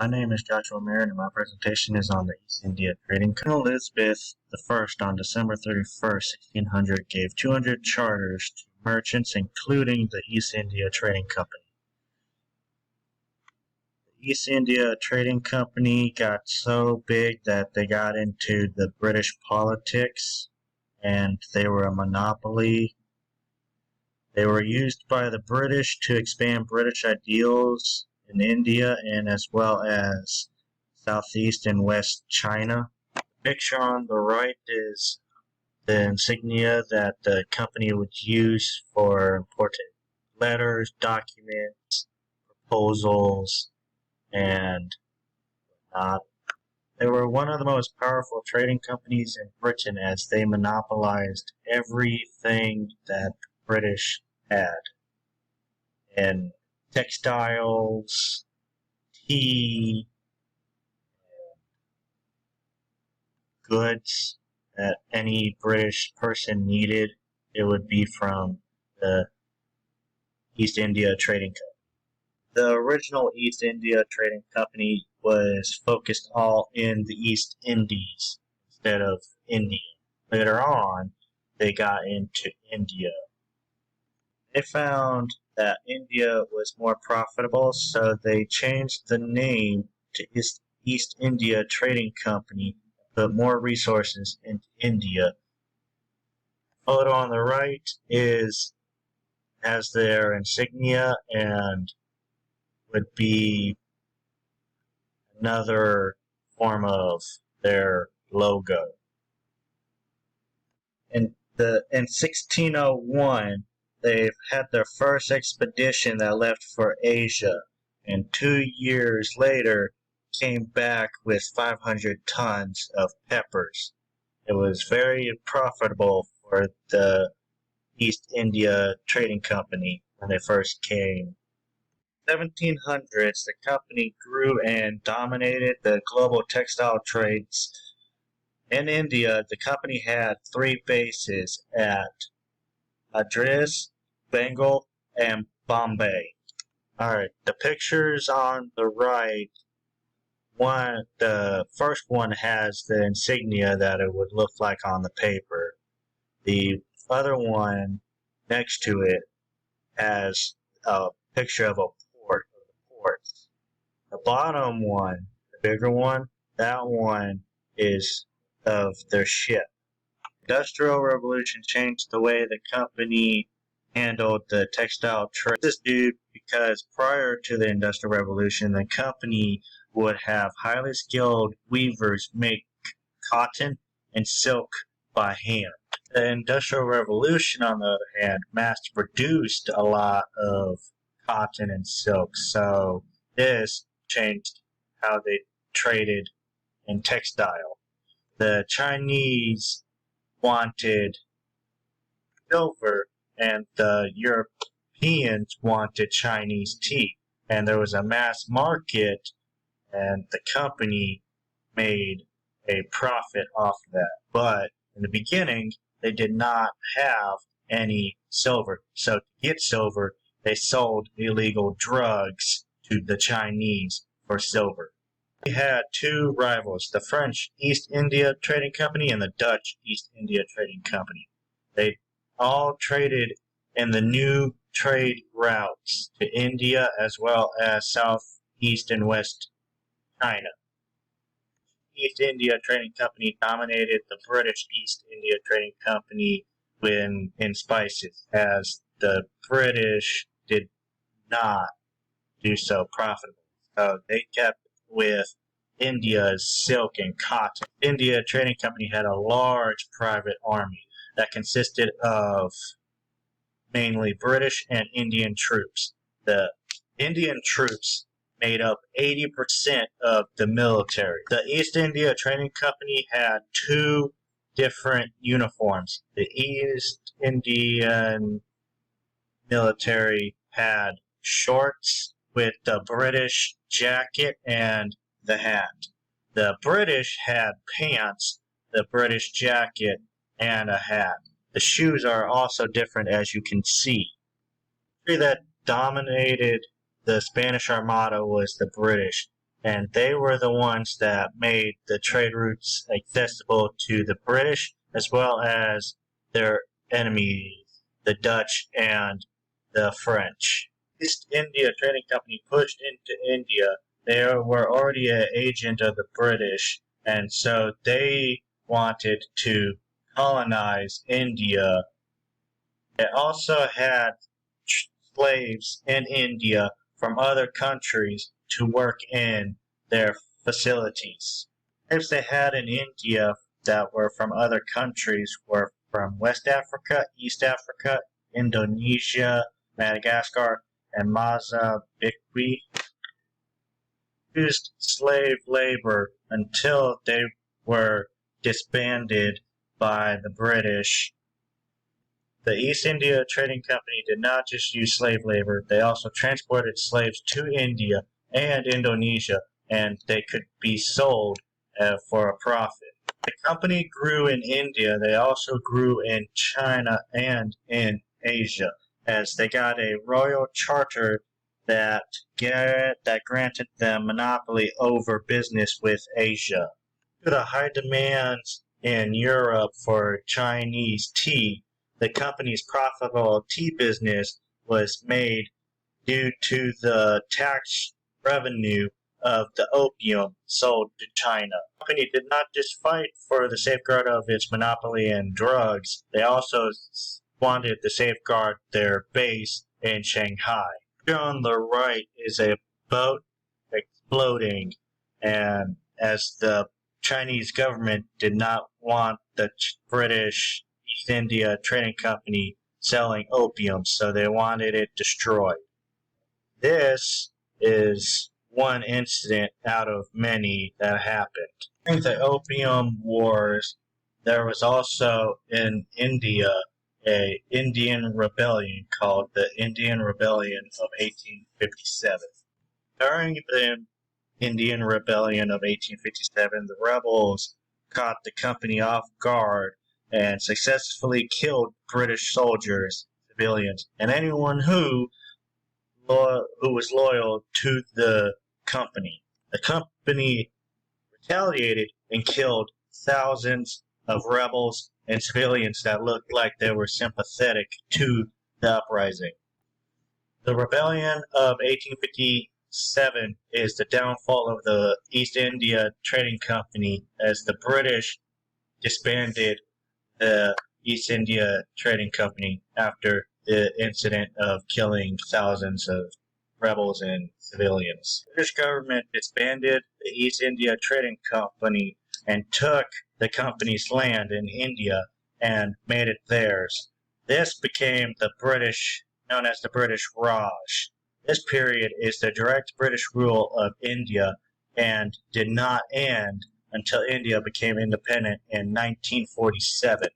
My name is Joshua Merritt, and my presentation is on the East India Trading Company. Elizabeth I on December 31st, 1600 gave 200 charters to merchants, including the East India Trading Company. The East India Trading Company got so big that they got into the British politics, and they were a monopoly. They were used by the British to expand British ideals in India and as well as Southeast and West China. The picture on the right is the insignia that the company would use for important letters, documents, proposals, and whatnot. They were one of the most powerful trading companies in Britain as they monopolized everything that the British had. And textiles, tea, goods that any British person needed, it would be from the East India Trading Company. The original East India Trading Company was focused all in the East Indies instead of India. Later on, they got into India. They found that India was more profitable, so they changed the name to East India Trading Company and put more resources into India. The photo on the right has their insignia and would be another form of their logo. In 1601, they've had their first expedition that left for Asia, and 2 years later came back with 500 tons of peppers. It was very profitable for the East India Trading Company when they first came. In the 1700s, the company grew and dominated the global textile trades. In India, the company had 3 bases at Madras, Bengal, and Bombay. Alright, the pictures on the right, the first one has the insignia that it would look like on the paper. The other one next to it has a picture of a port, of the ports. The bottom one, the bigger one, that one is of their ship. Industrial Revolution changed the way the company handled the textile trade. This is due because prior to the Industrial Revolution, the company would have highly skilled weavers make cotton and silk by hand. The Industrial Revolution, on the other hand, mass-produced a lot of cotton and silk, so this changed how they traded in textile. The Chinese wanted silver, and the Europeans wanted Chinese tea. And there was a mass market, and the company made a profit off of that. But in the beginning, they did not have any silver. So to get silver, they sold illegal drugs to the Chinese for silver. We had 2 rivals, the French East India Trading Company and the Dutch East India Trading Company. They all traded in the new trade routes to India as well as Southeast and West China. East India Trading Company dominated the British East India Trading Company in spices, as the British did not do so profitably. So they kept with India's silk and cotton. India Trading Company had a large private army that consisted of mainly British and Indian troops. The Indian troops made up 80% of the military. The East India Trading Company had 2 different uniforms. The East Indian military had shorts with the British jacket and the hat. The British had pants, the British jacket, and a hat. The shoes are also different, as you can see. The country that dominated the Spanish Armada was the British. and they were the ones that made the trade routes accessible to the British as well as their enemies, the Dutch and the French. East India Trading Company pushed into India. They were already an agent of the British, and so they wanted to colonize India. They also had slaves in India from other countries to work in their facilities. Slaves they had in India that were from other countries were from West Africa, East Africa, Indonesia, Madagascar, and Mozambique. Used slave labor until they were disbanded by the British. The East India Trading Company did not just use slave labor, they also transported slaves to India and Indonesia, and they could be sold for a profit. The company grew in India, they also grew in China and in Asia, as they got a royal charter that granted them monopoly over business with Asia. Due to the high demands in Europe for Chinese tea, the company's profitable tea business was made due to the tax revenue of the opium sold to China. The company did not just fight for the safeguard of its monopoly in drugs, they also wanted to safeguard their base in Shanghai. Here on the right is a boat exploding, and as the Chinese government did not want the British East India Trading Company selling opium, so they wanted it destroyed. This is one incident out of many that happened. During the Opium Wars, there was also in India an Indian rebellion called the Indian Rebellion of 1857. During the Indian Rebellion of 1857, the rebels caught the company off guard and successfully killed British soldiers, civilians, and anyone who was loyal to the company. The company retaliated and killed thousands of rebels and civilians that looked like they were sympathetic to the uprising. The Rebellion of 1857 is the downfall of the East India Trading Company as the British disbanded the East India Trading Company after the incident of killing thousands of rebels and civilians. The British government disbanded the East India Trading Company and took the company's land in India and made it theirs. This became the British, known as the British Raj. This period is the direct British rule of India and did not end until India became independent in 1947.